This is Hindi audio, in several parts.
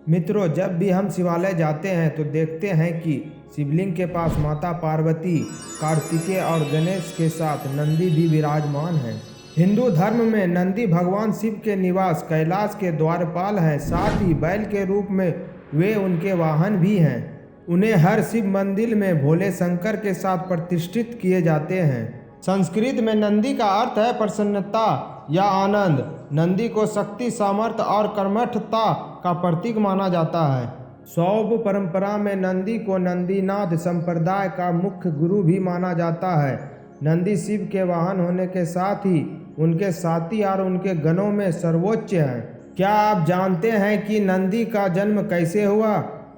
मित्रों, जब भी हम शिवालय जाते हैं तो देखते हैं कि शिवलिंग के पास माता पार्वती, कार्तिकेय और गणेश के साथ नंदी भी विराजमान हैं। हिंदू धर्म में नंदी भगवान शिव के निवास कैलाश के द्वारपाल हैं। साथ ही बैल के रूप में वे उनके वाहन भी हैं। उन्हें हर शिव मंदिर में भोले शंकर के साथ प्रतिष्ठित किए जाते हैं। संस्कृत में नंदी का अर्थ है प्रसन्नता या आनंद। नंदी को शक्ति, सामर्थ्य और कर्मठता का प्रतीक माना जाता है। शैव परंपरा में नंदी को नंदीनाथ संप्रदाय का मुख्य गुरु भी माना जाता है। नंदी शिव के वाहन होने के साथ ही उनके साथी और उनके गणों में सर्वोच्च हैं। क्या आप जानते हैं कि नंदी का जन्म कैसे हुआ?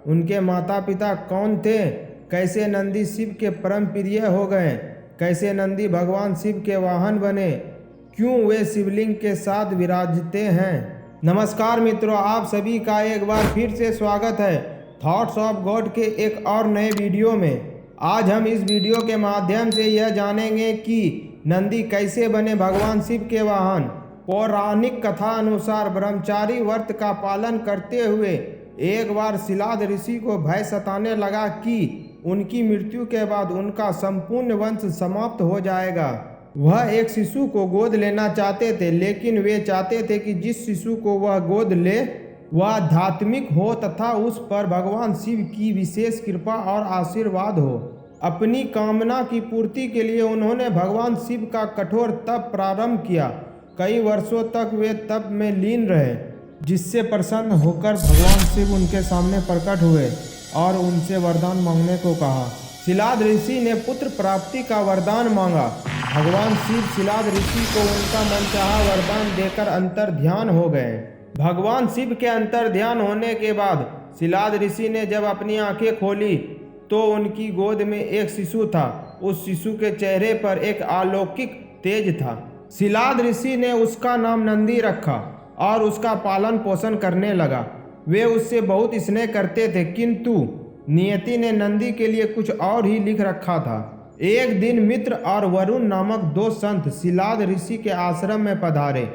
उनके माता पिता कौन थे? कैसे नंदी शिव के परम प्रिय हो गए? कैसे नंदी भगवान शिव के वाहन बने? क्यों वे शिवलिंग के साथ विराजते हैं? नमस्कार मित्रों, आप सभी का एक बार फिर से स्वागत है थॉट्स ऑफ गॉड के एक और नए वीडियो में। आज हम इस वीडियो के माध्यम से यह जानेंगे कि नंदी कैसे बने भगवान शिव के वाहन। पौराणिक कथा अनुसार ब्रह्मचारी व्रत का पालन करते हुए एक बार शिलाद ऋषि को भय सताने लगा कि उनकी मृत्यु के बाद उनका संपूर्ण वंश समाप्त हो जाएगा। वह एक शिशु को गोद लेना चाहते थे, लेकिन वे चाहते थे कि जिस शिशु को वह गोद ले वह आध्यात्मिक हो तथा उस पर भगवान शिव की विशेष कृपा और आशीर्वाद हो। अपनी कामना की पूर्ति के लिए उन्होंने भगवान शिव का कठोर तप प्रारंभ किया। कई वर्षों तक वे तप में लीन रहे, जिससे प्रसन्न होकर भगवान शिव उनके सामने प्रकट हुए और उनसे वरदान मांगने को कहा। शिलाद ऋषि ने पुत्र प्राप्ति का वरदान मांगा। भगवान शिव शिलाद ऋषि को उनका मनचाहा वरदान देकर अंतर ध्यान हो गए। भगवान शिव के अंतर ध्यान होने के बाद शिलाद ऋषि ने जब अपनी आंखें खोली तो उनकी गोद में एक शिशु था। उस शिशु के चेहरे पर एक अलौकिक तेज था। शिलाद ऋषि ने उसका नाम नंदी रखा और उसका पालन पोषण करने लगा। वे उससे बहुत स्नेह करते थे, किंतु नियति ने नंदी के लिए कुछ और ही लिख रखा था। एक दिन मित्र और वरुण नामक दो संत शिलाद ऋषि के आश्रम में पधारे।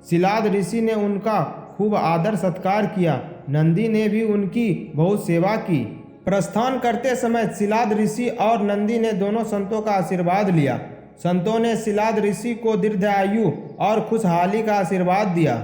शिलाद ऋषि ने उनका खूब आदर सत्कार किया। नंदी ने भी उनकी बहुत सेवा की। प्रस्थान करते समय शिलाद ऋषि और नंदी ने दोनों संतों का आशीर्वाद लिया। संतों ने शिलाद ऋषि को दीर्घायु और खुशहाली का आशीर्वाद दिया,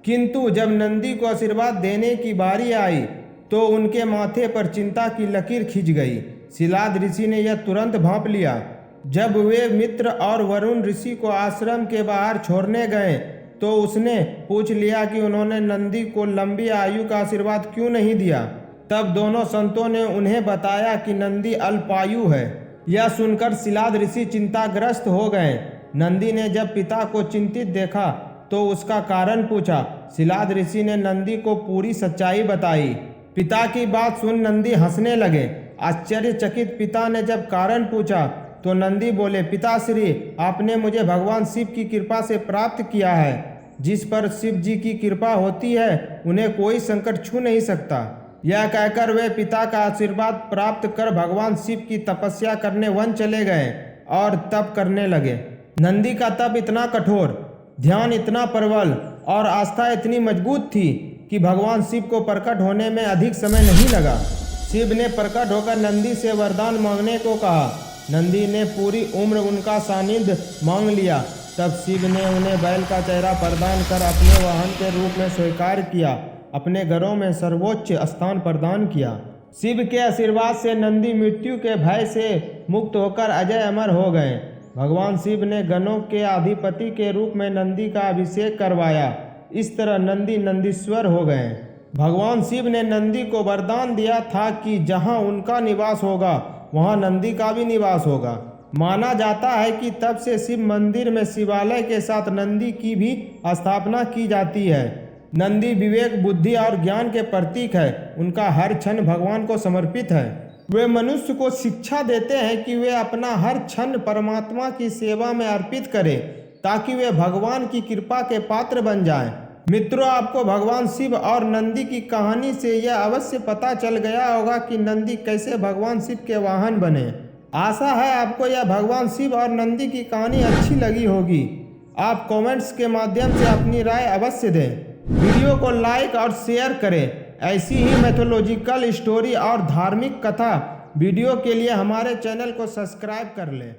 किंतु जब नंदी को आशीर्वाद देने की बारी आई तो उनके माथे पर चिंता की लकीर खिंच गई। शिलाद ऋषि ने यह तुरंत भांप लिया। जब वे मित्र और वरुण ऋषि को आश्रम के बाहर छोड़ने गए तो उसने पूछ लिया कि उन्होंने नंदी को लंबी आयु का आशीर्वाद क्यों नहीं दिया। तब दोनों संतों ने उन्हें बताया कि नंदी अल्पायु है। यह सुनकर शिलाद ऋषि चिंताग्रस्त हो गए। नंदी ने जब पिता को चिंतित देखा तो उसका कारण पूछा। शिलाद ऋषि ने नंदी को पूरी सच्चाई बताई। पिता की बात सुन नंदी हंसने लगे। आश्चर्यचकित पिता ने जब कारण पूछा तो नंदी बोले, पिताश्री, आपने मुझे भगवान शिव की कृपा से प्राप्त किया है। जिस पर शिव जी की कृपा होती है उन्हें कोई संकट छू नहीं सकता। यह कहकर वे पिता का आशीर्वाद प्राप्त कर भगवान शिव की तपस्या करने वन चले गए और तप करने लगे। नंदी का तप इतना कठोर, ध्यान इतना प्रबल और आस्था इतनी मजबूत थी कि भगवान शिव को प्रकट होने में अधिक समय नहीं लगा। शिव ने प्रकट होकर नंदी से वरदान मांगने को कहा। नंदी ने पूरी उम्र उनका सानिध्य मांग लिया। तब शिव ने उन्हें बैल का चेहरा प्रदान कर अपने वाहन के रूप में स्वीकार किया। अपने घरों में सर्वोच्च स्थान प्रदान किया। शिव के आशीर्वाद से नंदी मृत्यु के भय से मुक्त होकर अजय अमर हो गए। भगवान शिव ने गणों के अधिपति के रूप में नंदी का अभिषेक करवाया। इस तरह नंदी नंदीश्वर हो गए। भगवान शिव ने नंदी को वरदान दिया था कि जहां उनका निवास होगा वहां नंदी का भी निवास होगा। माना जाता है कि तब से शिव मंदिर में शिवालय के साथ नंदी की भी स्थापना की जाती है। नंदी विवेक, बुद्धि और ज्ञान के प्रतीक है। उनका हर क्षण भगवान को समर्पित है। वे मनुष्य को शिक्षा देते हैं कि वे अपना हर क्षण परमात्मा की सेवा में अर्पित करें, ताकि वे भगवान की कृपा के पात्र बन जाएं। मित्रों, आपको भगवान शिव और नंदी की कहानी से यह अवश्य पता चल गया होगा कि नंदी कैसे भगवान शिव के वाहन बने। आशा है आपको यह भगवान शिव और नंदी की कहानी अच्छी लगी होगी। आप कमेंट्स के माध्यम से अपनी राय अवश्य दें। वीडियो को लाइक और शेयर करें ऐसी ही मैथोलॉजिकल स्टोरी और धार्मिक कथा वीडियो के लिए हमारे चैनल को सब्सक्राइब कर लें।